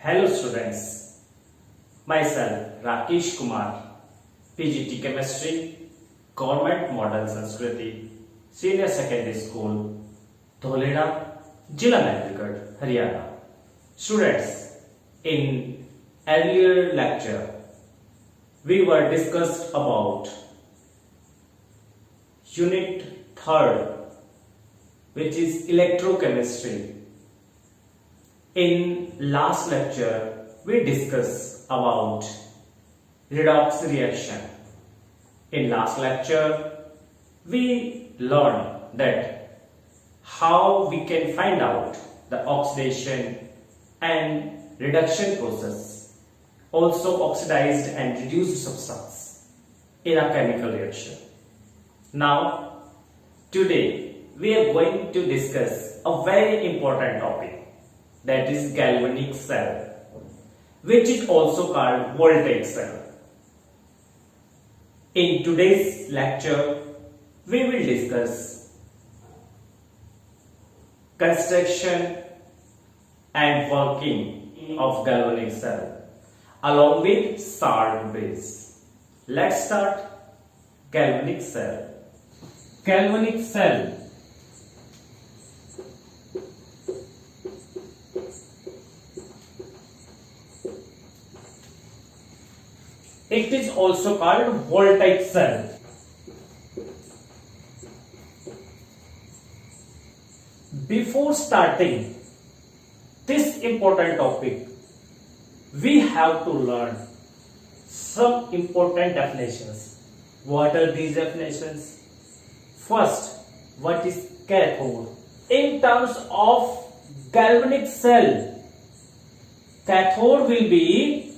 Hello students, myself Rakesh Kumar, PGT Chemistry, Government Model Sanskriti, Senior Secondary School, Dholera, Jilla Nayagarh, Haryana. Students, in earlier lecture, we were discussed about Unit 3rd, which is Electrochemistry. In last lecture, we discussed about redox reaction. In last lecture, we learned that how we can find out the oxidation and reduction process, also oxidized and reduced substance in a chemical reaction. Now, today we are going to discuss a very important topic, that is galvanic cell, which is also called voltaic cell. In today's lecture, we will discuss construction and working of galvanic cell along with salt base. Let's start. Galvanic cell. Galvanic cell it is also called voltaic cell. Before starting this important topic, we have to learn some important definitions. What are these definitions? First, what is cathode? In terms of galvanic cell, cathode will be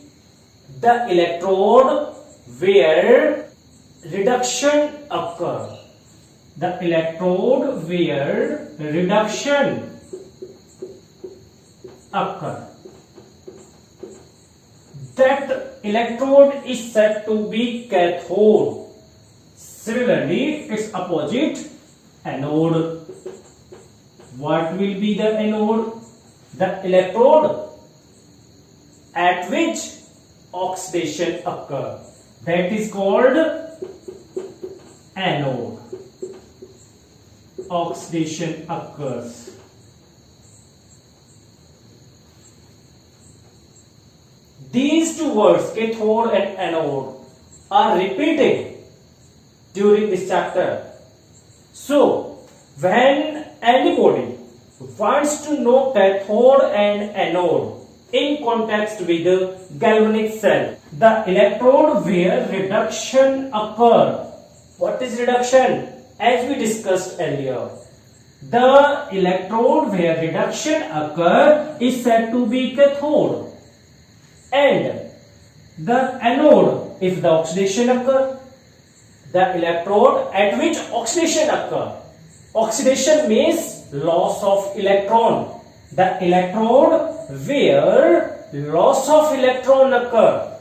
the electrode where reduction occurs. The electrode where reduction occurs. That electrode is said to be cathode. Similarly, its opposite, anode. What will be the anode? The electrode at which oxidation occurs. That is called anode. Oxidation occurs. These two words, cathode and anode, are repeated during this chapter. So, when anybody wants to know cathode and anode in context with the galvanic cell, the electrode where reduction occurs. What is reduction? As we discussed earlier, the electrode where reduction occurs is said to be cathode, and the anode, if the oxidation occurs, the electrode at which oxidation occurs. Oxidation means loss of electron. The electrode where loss of electron occur.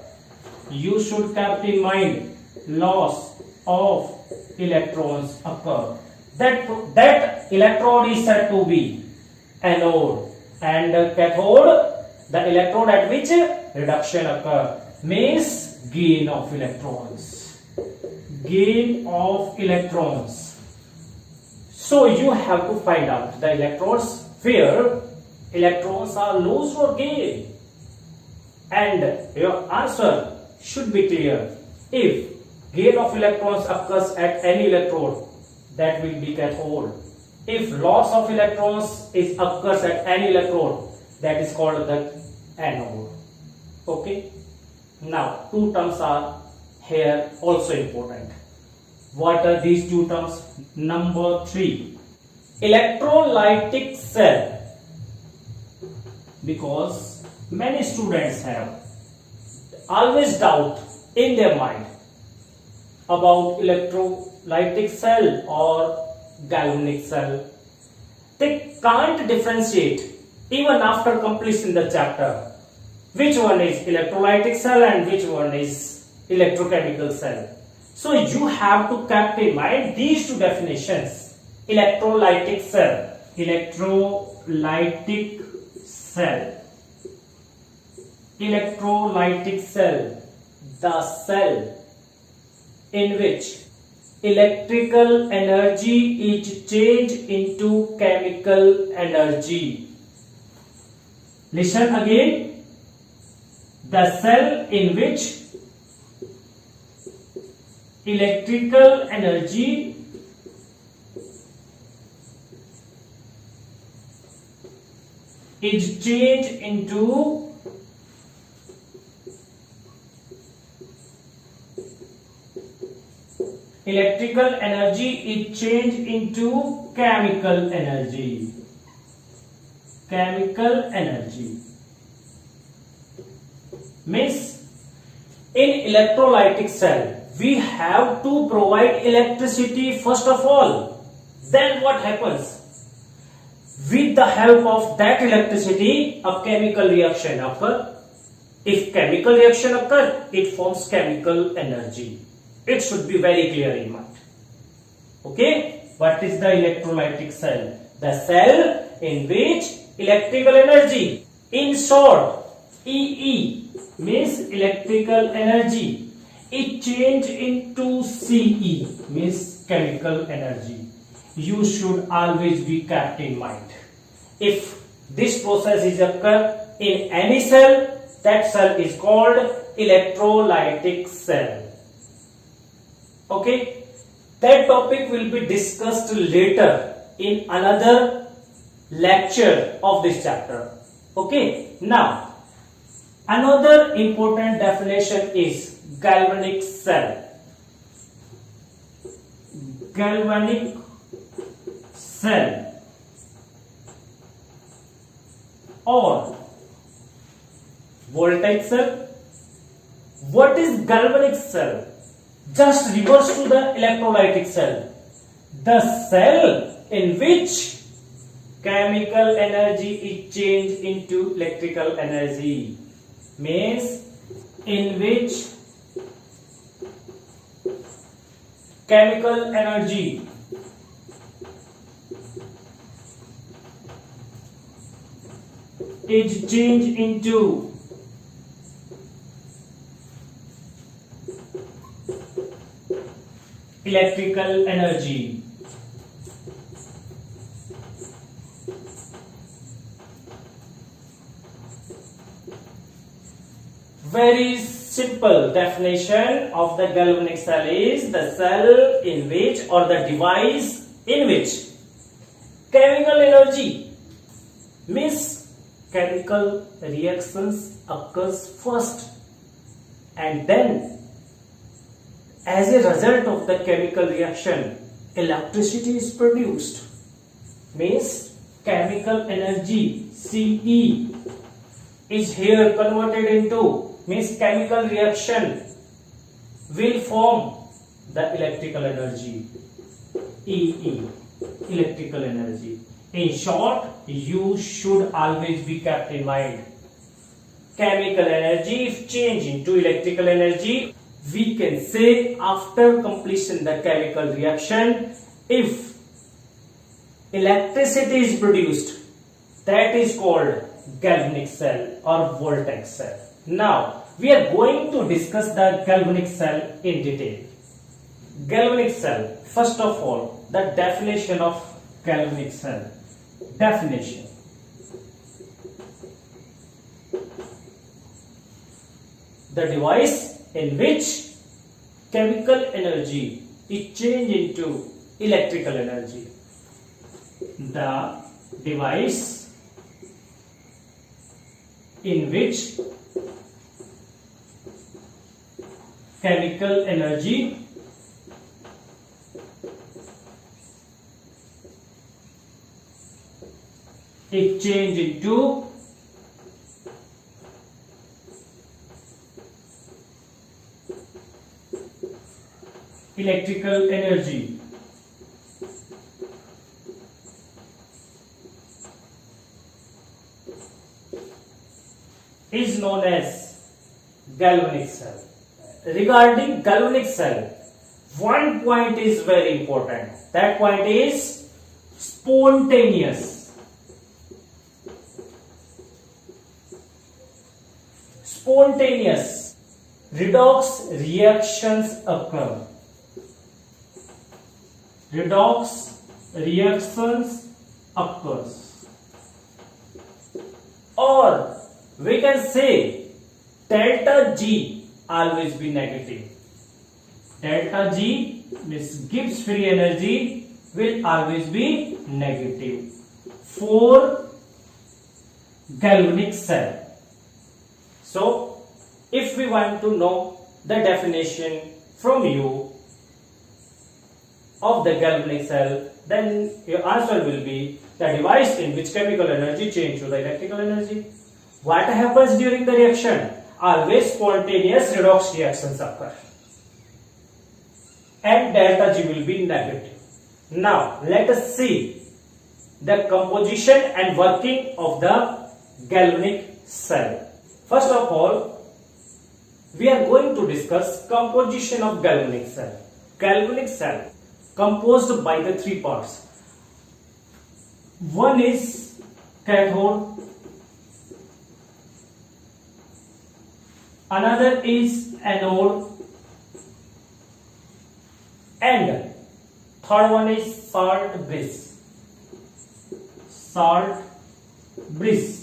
You should keep in mind, loss of electrons occur. That electrode is said to be anode, and cathode, the electrode at which reduction occur, means gain of electrons. Gain of electrons. So you have to find out the electrodes where electrons are lost or gained, and your answer should be clear. If gain of electrons occurs at any electrode, that will be cathode. If loss of electrons occurs at any electrode, that is called the anode. Okay. Now, two terms are here also important. What are these two terms? Number 3, electrolytic cell. Because many students have always doubt in their mind about electrolytic cell or galvanic cell. They can't differentiate even after completing the chapter which one is electrolytic cell and which one is electrochemical cell. So you have to keep in mind these two definitions. Electrolytic cell. Electrolytic cell. electrolytic cell, the cell in which electrical energy is changed into chemical energy. Listen again. The cell in which electrical energy is changed into electrical energy is changed into chemical energy. Chemical energy means in electrolytic cell we have to provide electricity first of all. Then what happens? With the help of that electricity, a chemical reaction occurs. If chemical reaction occurs, it forms chemical energy. It should be very clear in mind. Okay? What is the electrolytic cell? The cell in which electrical energy, in short, EE means electrical energy, is changed into CE means chemical energy. You should always be kept in mind. If this process is occur in any cell, that cell is called electrolytic cell. Okay, that topic will be discussed later in another lecture of this chapter. Okay, now another important definition is galvanic cell. Galvanic cell or voltaic cell. What is galvanic cell? Just refers to the electrolytic cell. The cell in which chemical energy is changed into electrical energy means in which chemical energy is changed into electrical energy. Very simple definition of the galvanic cell is the cell in which or the device in which chemical energy means chemical reactions occurs first and then as a result of the chemical reaction electricity is produced means chemical energy CE is here converted into means chemical reaction will form the electrical energy EE, electrical energy. In short, you should always be kept in mind. Chemical energy if changed into electrical energy, we can say after completion the chemical reaction, if electricity is produced, that is called galvanic cell or voltaic cell. Now, we are going to discuss the galvanic cell in detail. Galvanic cell, first of all, the definition of galvanic cell. Definition. The device in which chemical energy is changed into electrical energy. The device in which chemical energy is changed into electrical energy. Is known as galvanic cell. Regarding galvanic cell, one point is very important. That point is spontaneous. spontaneous redox reactions occur. Redox reactions occurs. Or we can say delta G always be negative. Delta G means Gibbs free energy will always be negative for galvanic cell. So if we want to know the definition from you of the galvanic cell, then your answer will be the device in which chemical energy change to the electrical energy. What happens during the reaction? Always spontaneous redox reactions occur. And delta G will be negative. Now let us see the composition and working of the galvanic cell. First of all, we are going to discuss composition of galvanic cell. Galvanic cell composed by the three parts. One is cathode, another is anode, and third one is salt bridge. Salt bridge.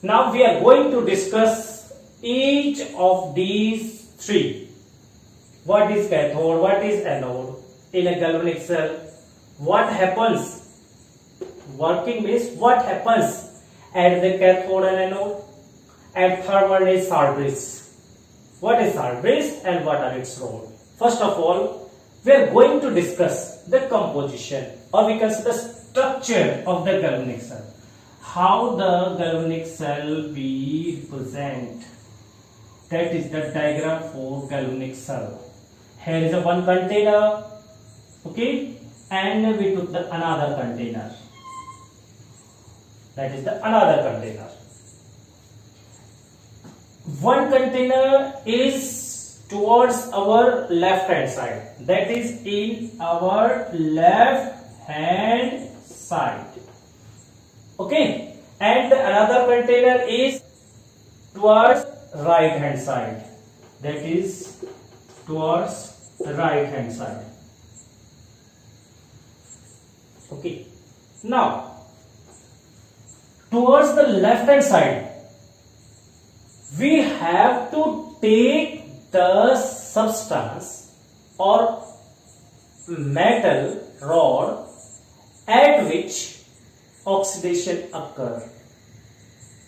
Now we are going to discuss each of these three. What is cathode? What is anode? In a galvanic cell, what happens? Working means what happens at the cathode and anode? And third one is salt bridge. What is salt bridge and what are its role? First of all, we are going to discuss the composition, or we can say the structure of the galvanic cell. How the galvanic cell be represent. That is the diagram for galvanic cell. Here is a one container, okay, and we took the another container. That is the another container. One container is towards our left hand side. That is in our left hand side. Okay, and another container is towards right hand side. That is towards the right hand side. Okay, now towards the left hand side, we have to take the substance or metal rod at which oxidation occur.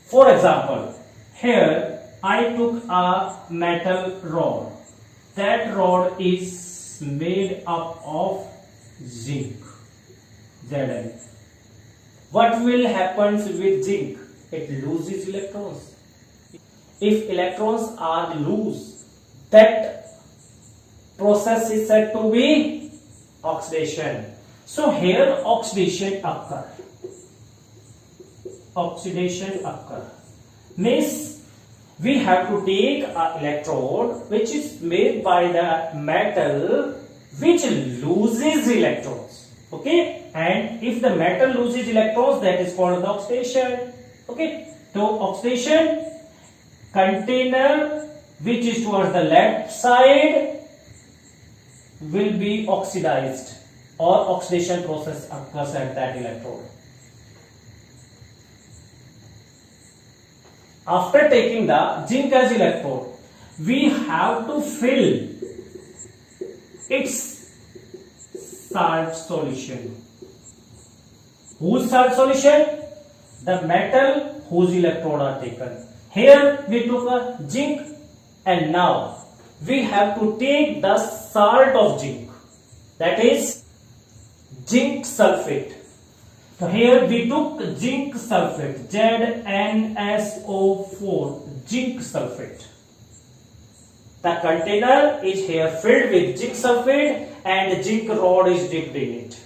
For example, here I took a metal rod. That rod is made up of zinc, Zn. What will happen with zinc? It loses electrons. If electrons are loose, that process is said to be oxidation. So here oxidation occur. Oxidation occur means we have to take an electrode which is made by the metal which loses electrons. Okay, and if the metal loses electrons, that is called the oxidation. Okay, so oxidation, container which is towards the left side will be oxidized, or oxidation process occurs at that electrode. After taking the zinc as electrode, we have to fill its salt solution. Whose salt solution? The metal whose electrode are taken. Here we took a zinc, and now we have to take the salt of zinc, that is zinc sulfate. So here we took zinc sulfate, ZnSO4, zinc sulfate. The container is here filled with zinc sulfate and zinc rod is dipped in it.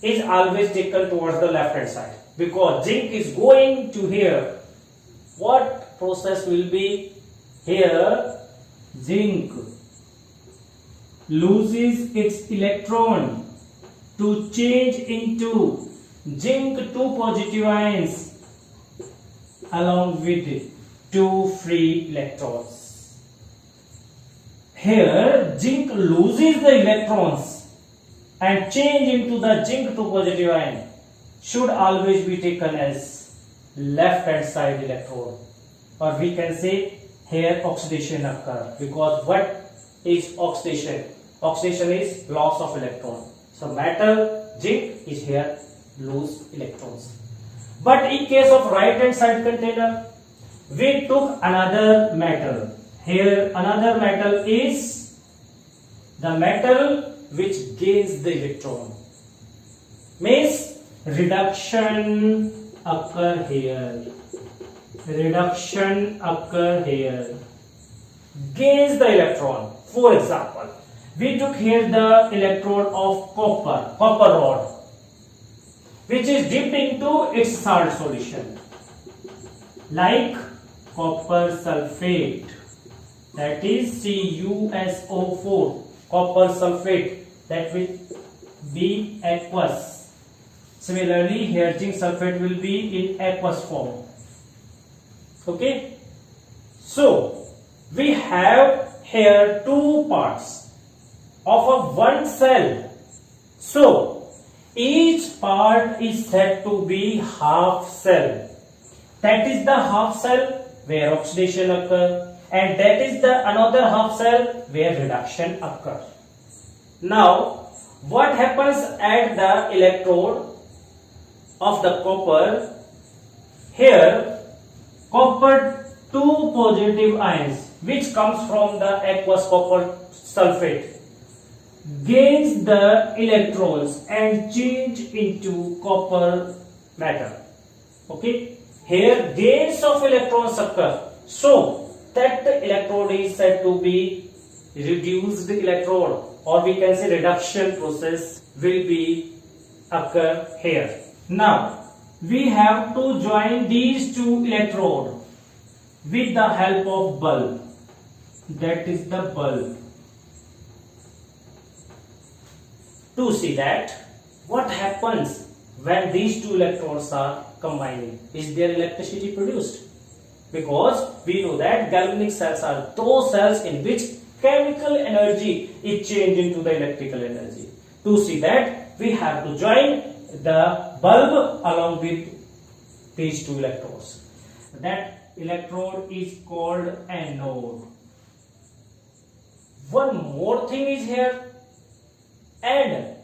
Is always taken towards the left hand side because zinc is going to here. What process will be here? Zinc loses its electron to change into zinc 2 positive ions along with two free electrons. Here zinc loses the electrons and change into the zinc 2 positive ion should always be taken as left hand side electrode, or we can say here oxidation occur, because what is oxidation? Oxidation is loss of electron. So metal zinc is here lose electrons. But in case of right hand side container, we took another metal. Here another metal is the metal which gains the electron. Means reduction occur here. Reduction occur here. Gains the electron. For example, we took here the electrode of copper rod, which is dipped into its salt solution, like copper sulfate, that is CuSO4, copper sulfate, that will be aqueous. Similarly, here zinc sulfate will be in aqueous form. Okay, so we have here two parts of a one cell. So each part is said to be half cell. That is the half cell where oxidation occurs, and that is the another half cell where reduction occurs. Now what happens at the electrode of the copper? Here copper 2 positive ions, which comes from the aqueous copper sulfate, gains the electrons and change into copper matter. Okay, here gains of electrons occur, so that electrode is said to be reduced electrode, or we can say reduction process will be occur here. Now we have to join these two electrodes with the help of bulb, that is the bulb. To see that what happens when these two electrodes are combining, is there electricity produced? Because we know that galvanic cells are those cells in which chemical energy is changed into the electrical energy. To see that, we have to join the bulb along with these two electrodes. That electrode is called anode. One more thing is here, and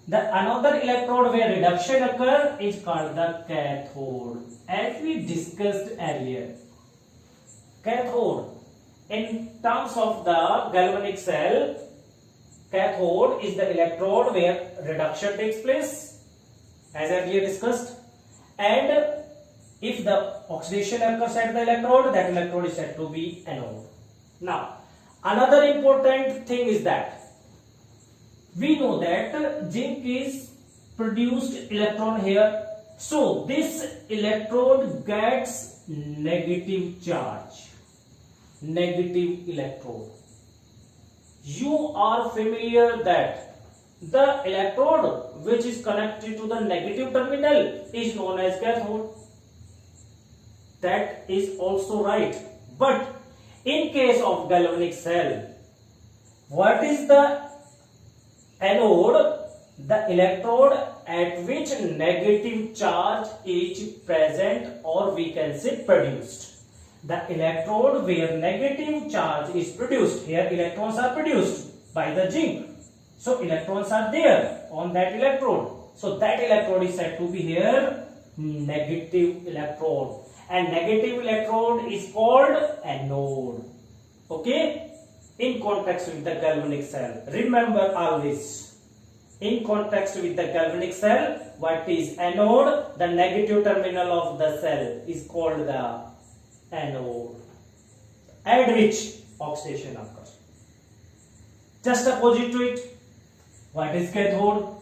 the another electrode where reduction occurs is called the cathode, as we discussed earlier. Cathode, in terms of the galvanic cell, cathode is the electrode where reduction takes place, as earlier discussed, and if the oxidation occurs at the electrode, that electrode is said to be anode. Now another important thing is that we know that zinc is produced electron here, so this electrode gets negative charge, negative electrode. You are familiar that the electrode which is connected to the negative terminal is known as cathode. That is also right, but in case of galvanic cell, what is the anode? The electrode at which negative charge is present, or we can say produced. The electrode where negative charge is produced, here electrons are produced by the zinc, so electrons are there on that electrode, so that electrode is said to be here negative electrode, and negative electrode is called anode. Okay, in context with the galvanic cell, remember always, in context with the galvanic cell, what is anode? The negative terminal of the cell is called the anode, at which oxidation occurs. Just opposite to it, what is cathode?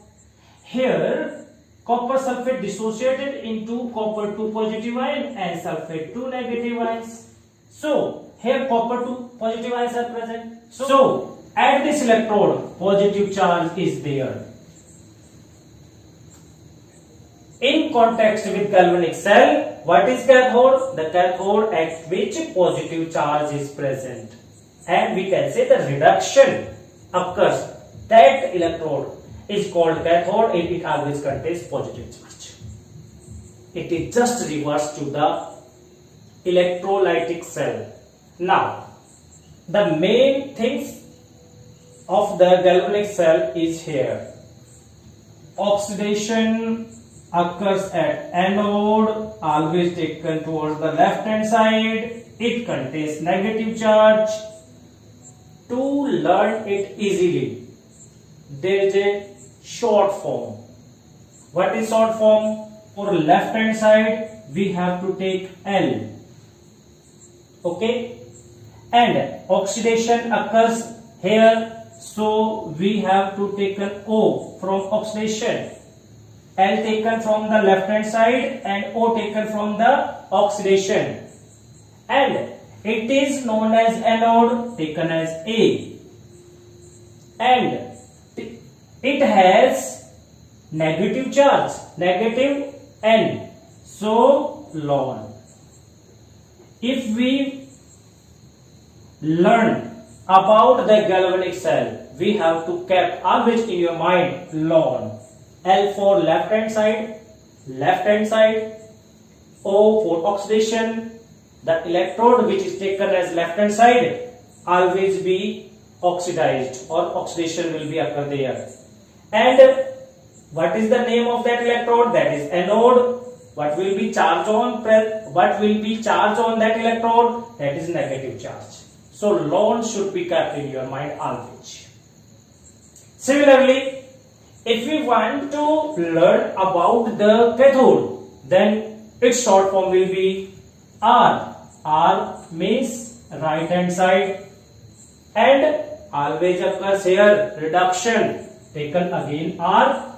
Here copper sulfate dissociated into copper 2 positive ion and sulfate 2 negative ions. So here copper 2 positive ions are present. So at this electrode positive charge is there. In contact with galvanic cell, what is cathode? The cathode at which positive charge is present, and we can say the reduction occurs. That electrode is called cathode and it always contains positive charge. It is just reverse to the electrolytic cell. Now, the main things of the galvanic cell is here. Oxidation occurs at anode, always taken towards the left hand side. It contains negative charge. To learn it easily, there is a short form. What is short form? For left hand side, we have to take L. Okay, and oxidation occurs here, so we have to take an O from oxidation. L taken from the left hand side and O taken from the oxidation, and it is known as anode, taken as A, and it has negative charge, negative N, so ln. If we learn about the galvanic cell, we have to keep always in your mind ln. L for left hand side, O for oxidation. The electrode which is taken as left hand side always be oxidized, or oxidation will be occur there. And what is the name of that electrode? That is anode. What will be charge on that electrode? That is negative charge. So ln should be kept in your mind always. Similarly, if we want to learn about the cathode, then its short form will be R. R means right hand side, and always occurs here reduction, taken again R,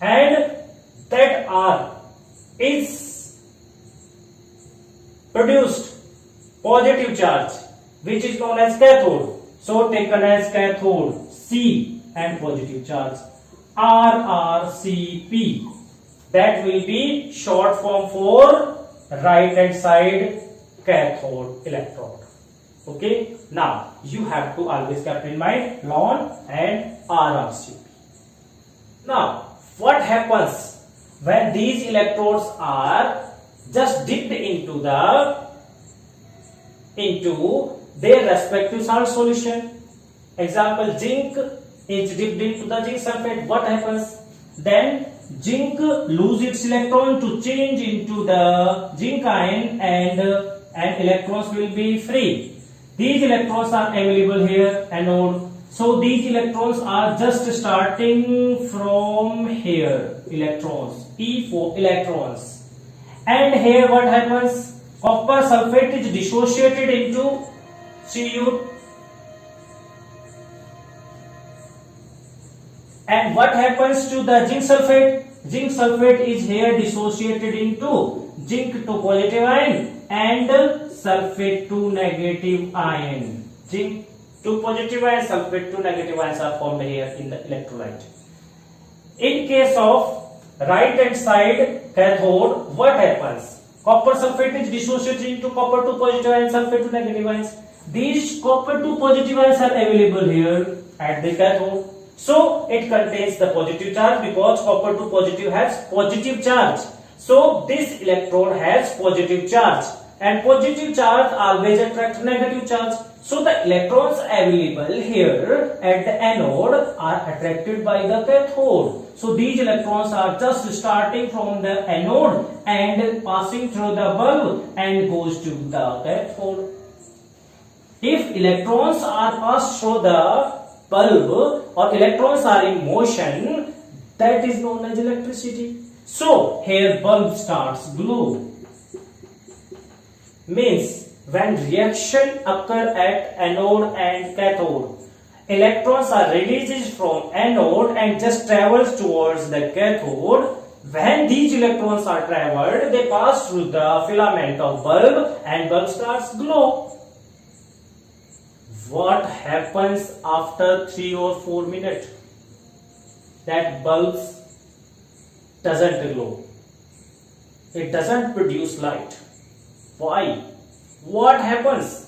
and that R is produced positive charge which is known as cathode, so taken as cathode C, and positive charge RRCP. That will be short form for right hand side cathode electrode. Okay, now you have to always keep in mind ln and RRCP. Now, what happens when these electrodes are just dipped into their respective salt solution? Example, zinc is dipped into the zinc sulfate. What happens? Then zinc lose its electron to change into the zinc ion, and electrons will be free. These electrons are available here, anode. So these electrons are just starting from here, electrons, E for electrons. And here what happens? Copper sulfate is dissociated into Cu. And what happens to the zinc sulfate? Zinc sulfate is here dissociated into zinc to positive ion and sulfate to negative ion. Zinc to positive ion, sulfate to negative ions are formed here in the electrolyte. In case of right hand side cathode, what happens? Copper sulfate is dissociated into copper to positive ion, sulfate to negative ions. These copper to positive ions are available here at the cathode. So it contains the positive charge because copper to positive has positive charge. So this electrode has positive charge, and positive charge always attracts negative charge. So the electrons available here at the anode are attracted by the cathode. So these electrons are just starting from the anode and passing through the bulb and goes to the cathode. If electrons are passed through the bulb or electrons are in motion, that is known as electricity. So here bulb starts glow. Means when reaction occur at anode and cathode, electrons are released from anode and just travels towards the cathode. When these electrons are traveled, they pass through the filament of bulb and bulb starts glow. What happens after 3 or 4 minutes? That bulbs doesn't glow. It doesn't produce light. Why? What happens?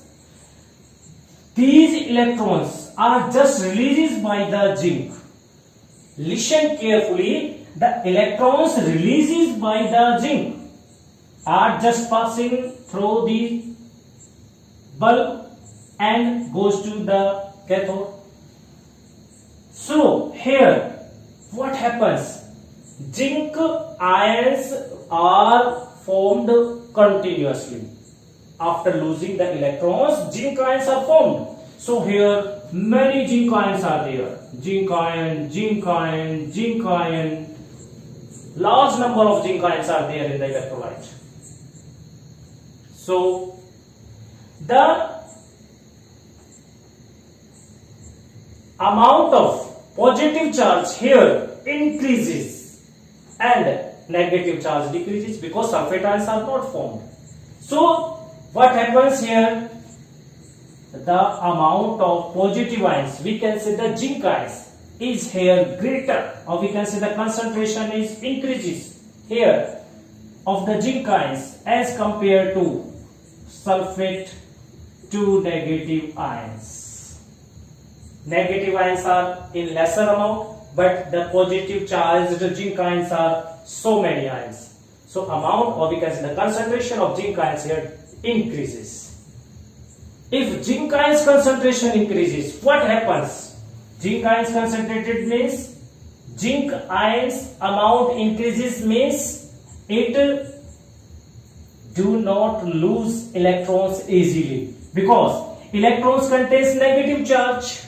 These electrons are just released by the zinc. Listen carefully. The electrons released by the zinc are just passing through the bulb and goes to the cathode. So here what happens? Zinc ions are formed continuously. After losing the electrons, zinc ions are formed. So here many zinc ions are there. Zinc ion, zinc ion, zinc ion. Large number of zinc ions are there in the electrolyte. So the amount of positive charge here increases and negative charge decreases because sulfate ions are not formed. So what happens here? The amount of positive ions, we can say the zinc ions, is here greater, or we can say the concentration is increases here of the zinc ions as compared to sulfate to negative ions. Negative ions are in lesser amount, but the positive charged zinc ions are so many ions. So amount, or we can say the concentration of zinc ions here increases. If zinc ions concentration increases, what happens? Zinc ions concentrated means zinc ions amount increases means it do not lose electrons easily, because electrons contains negative charge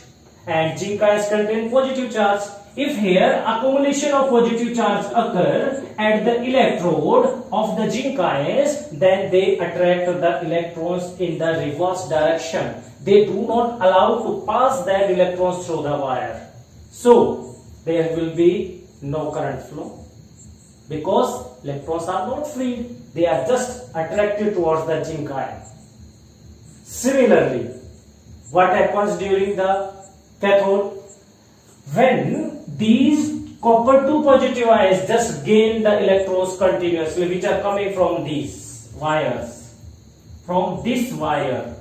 and zinc ions contain positive charge. If here accumulation of positive charge occur at the electrode of the zinc ions, then they attract the electrons in the reverse direction. They do not allow to pass that electrons through the wire. So there will be no current flow because electrons are not free. They are just attracted towards the zinc ion. Similarly, what happens during the cathode? When these copper 2 positive ions just gain the electrons continuously, which are coming from these wires, from this wire,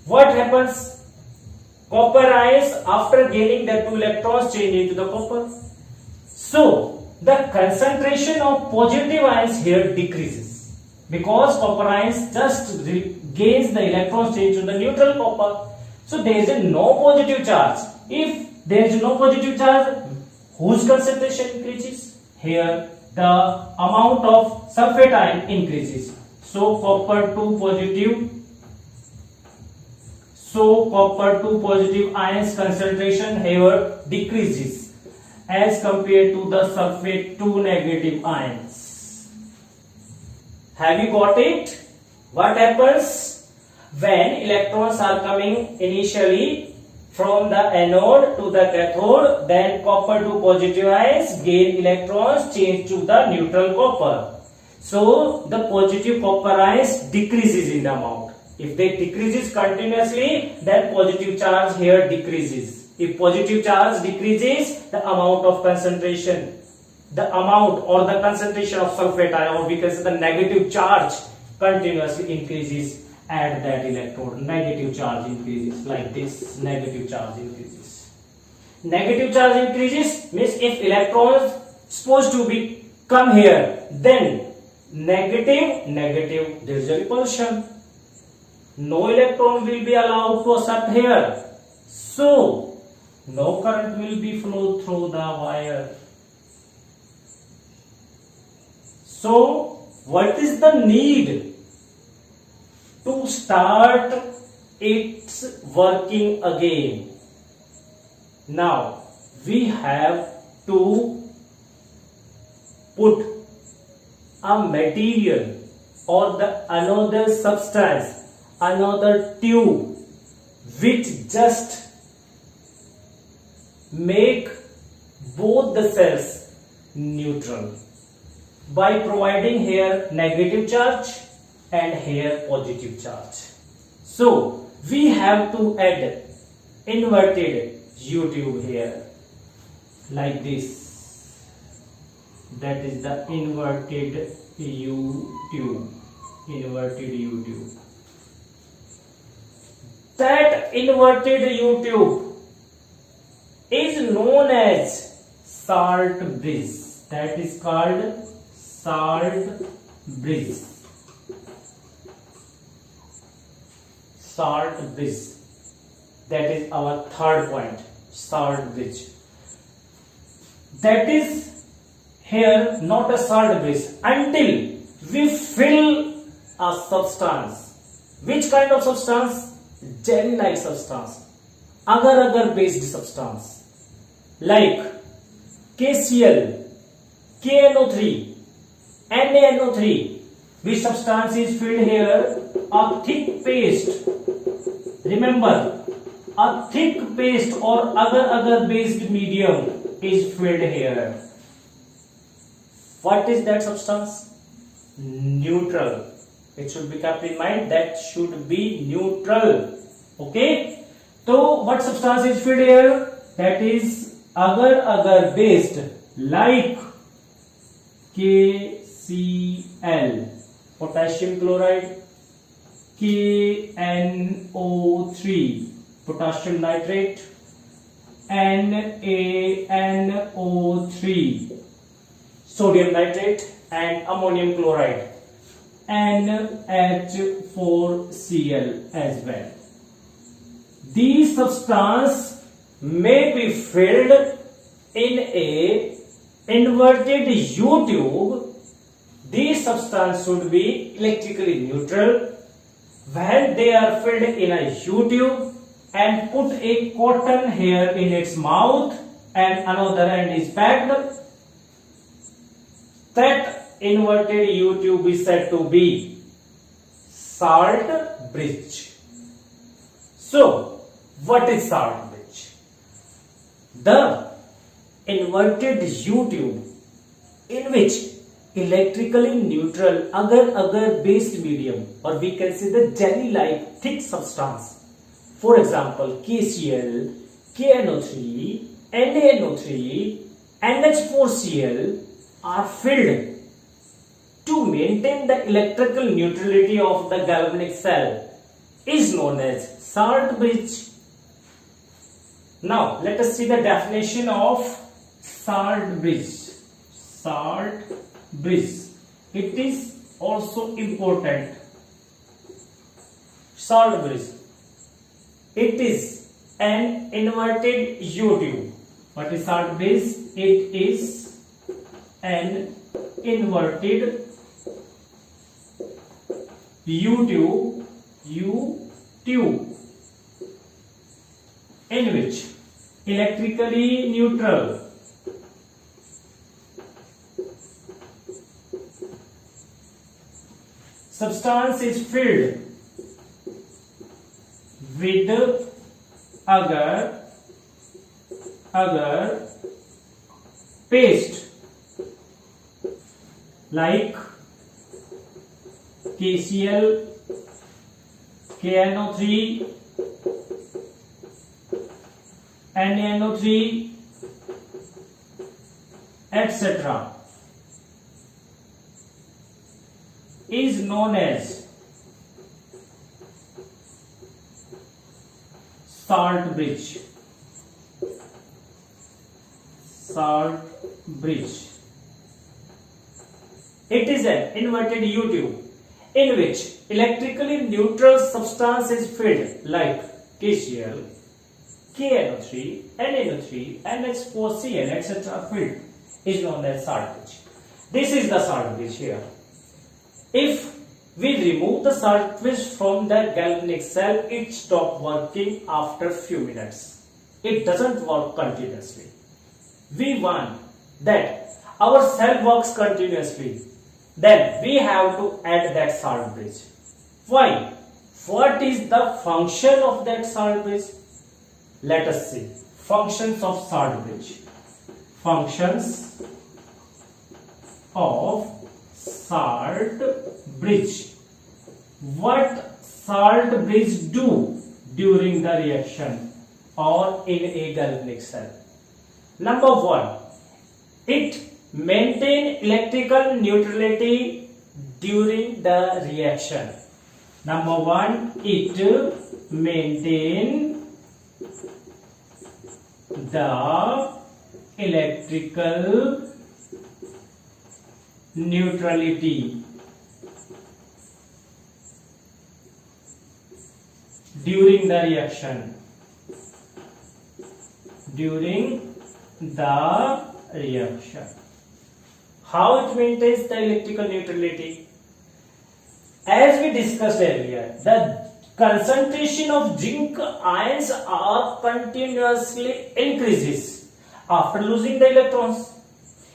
what happens? Copper ions, after gaining the 2 electrons, change into the copper. So the concentration of positive ions here decreases because copper ions just gains the electrons, change to the neutral copper. So there is no positive charge. If there is no positive charge, whose concentration increases? Here the amount of sulfate ion increases. So copper 2 positive ions concentration here decreases as compared to the sulfate 2 negative ions. Have you got it? What happens when electrons are coming initially from the anode to the cathode? Then copper 2 positive ions gain electrons, change to the neutral copper. So the positive copper ions decreases in the amount. If they decreases continuously, then positive charge here decreases. If positive charge decreases, the amount of concentration, the amount or the concentration of sulfate ion, or we can say the negative charge, continuously increases at that electrode. Negative charge increases like this. Negative charge increases. Negative charge increases means if electrons supposed to be come here, then negative, there is a repulsion. No electron will be allowed to accept here. So no current will be flowed through the wire. So what is the need to start its working again? Now we have to put a material or the another substance, another tube, which just make both the cells neutral by providing here negative charge and here positive charge. So we have to add inverted U tube here like this. that is the inverted U tube. Inverted U tube. That inverted U tube is known as salt bridge. That is called salt bridge. Salt bridge. That is our third point. Salt bridge. That is here not a salt bridge until we fill a substance. Which kind of substance? Jelly-like substance. Agar-agar based substance. Like KCl, KNO3, NaNO3. Which substance is filled here? A thick paste. Remember, a thick paste or agar-agar based medium is filled here. What is that substance? Neutral. It should be kept in mind that should be neutral. Okay. So what substance is filled here? That is agar-agar based like KCl, potassium chloride, KNO3, potassium nitrate, NaNO3, sodium nitrate, and ammonium chloride, NH4Cl as well. These substances may be filled in a inverted U tube. These substances should be electrically neutral. When they are filled in a U tube and put a cotton hair in its mouth and another end is packed, that inverted U tube is said to be salt bridge. So, what is salt bridge? The inverted U tube in which electrically neutral agar-agar based medium, or we can say the jelly-like thick substance, for example KCl, KNO3, NaNO3, NH4Cl are filled to maintain the electrical neutrality of the galvanic cell is known as salt bridge. Now let us see the definition of salt bridge. Salt bridge. It is also important. Salt bridge. It is an inverted U tube. What is salt bridge? It is an inverted U tube in which electrically neutral substance is filled with agar paste like KCl, KNO3, NaNO3, etc. is known as salt bridge. Salt bridge. It is an inverted U tube in which electrically neutral substance is filled like KCl, KNO3, NaNO3, NH4Cl, etc. filled is known as salt bridge. This is the salt bridge here. If we remove the salt bridge from the galvanic cell, it stops working after few minutes. It doesn't work continuously. We want that our cell works continuously. Then we have to add that salt bridge. Why? What is the function of that salt bridge? Let us see. Functions of salt bridge. Functions of salt bridge. What salt bridge do during the reaction or in a galvanic cell? Number one, it maintain electrical neutrality during the reaction. Number one, it maintain the electrical neutrality during the reaction. During the reaction. How it maintains the electrical neutrality? As we discussed earlier, the concentration of zinc ions are continuously increases after losing the electrons.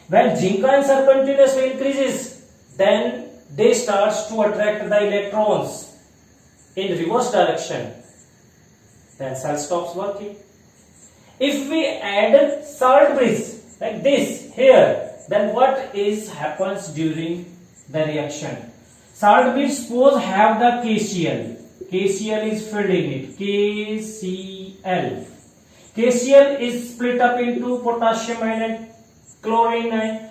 When zinc ions are continuously increases, then they starts to attract the electrons in reverse direction. Then cell stops working. If we add salt bridge like this here, then what happens during the reaction? Salt bridge suppose have the KCl. KCl is filled in it. KCl. KCl is split up into potassium ion and chlorine ion.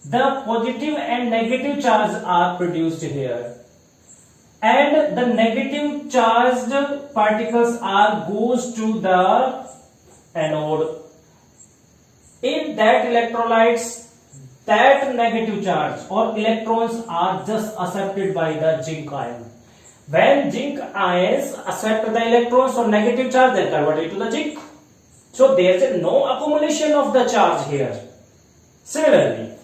The positive and negative charge are produced here. And the negative charged particles goes to the anode. In that electrolytes, that negative charge or electrons are just accepted by the zinc ion. When zinc ions accept the electrons or negative charge, they convert it to the zinc. So there is no accumulation of the charge here. Similarly,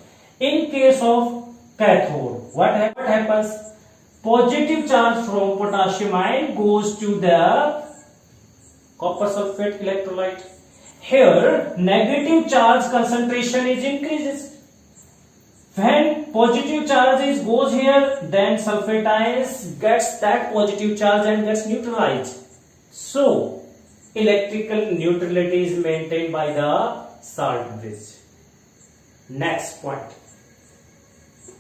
in case of cathode, what happens? Positive charge from potassium ion goes to the copper sulfate electrolyte. Here, negative charge concentration is increases. When positive charge goes here, then sulfate ions gets that positive charge and gets neutralized. So, electrical neutrality is maintained by the salt bridge. Next point.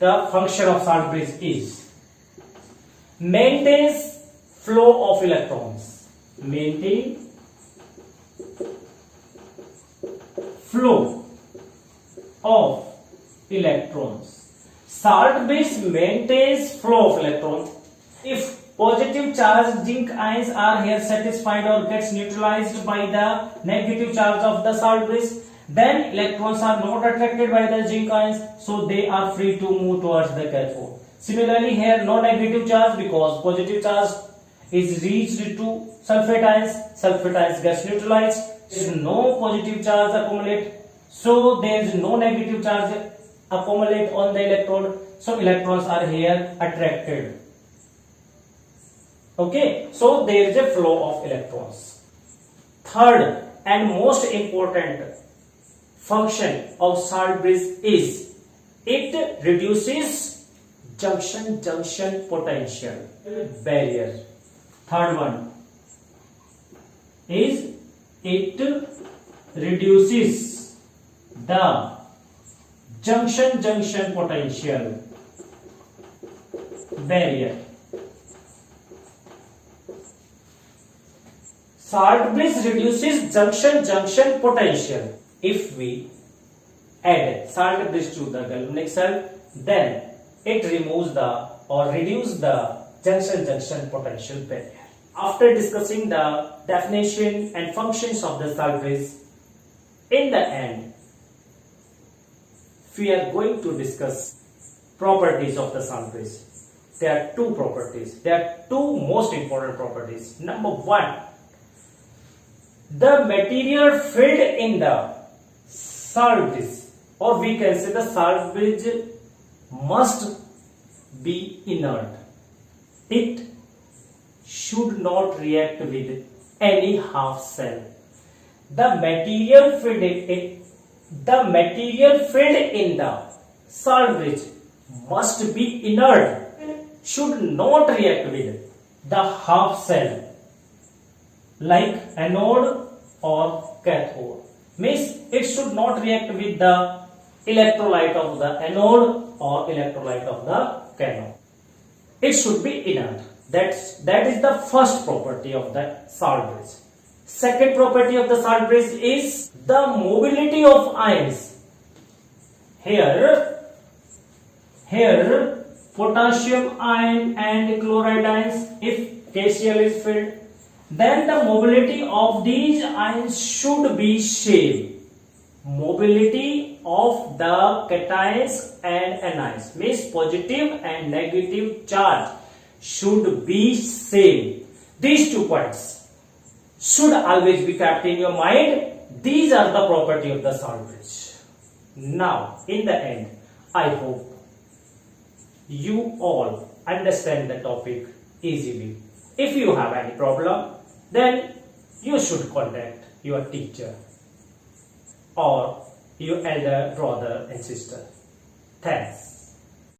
The function of salt bridge is maintains flow of electrons. Maintain flow of electrons. Salt bridge maintains flow of electrons. If positive charge zinc ions are here satisfied or gets neutralized by the negative charge of the salt bridge, then electrons are not attracted by the zinc ions, so they are free to move towards the cathode. Similarly, here no negative charge because positive charge is reached to sulfate ions gets neutralized. There is no positive charge accumulate, so there is no negative charge accumulate on the electrode, so electrons are here attracted. Okay, so there is a flow of electrons. Third and most important function of salt bridge is it reduces junction potential barrier. Third one is it reduces the junction potential barrier. Salt bridge reduces junction potential. If we add salt bridge to the galvanic cell, then it removes the or reduces the junction potential barrier. After discussing the definition and functions of the salt bridge, in the end, we are going to discuss properties of the salt bridge. There are two properties. There are two most important properties. Number one, the material filled in the salt bridge, or we can say the salt bridge must be inert. It should not react with any half cell. The material filled in the salt bridge must be inert, should not react with the half cell like anode or cathode. Means it should not react with the electrolyte of the anode or electrolyte of the cathode. It should be inert. That is the first property of the salt bridge. Second property of the salt bridge is the mobility of ions. Here potassium ion and chloride ions, if KCl is filled, then the mobility of these ions should be same. Mobility of the cations and anions means positive and negative charge should be same. These 2 points should always be kept in your mind. These are the property of the salt bridge. Now, in the end, I hope you all understand the topic easily. If you have any problem, then you should contact your teacher or your elder brother and sister. Thanks.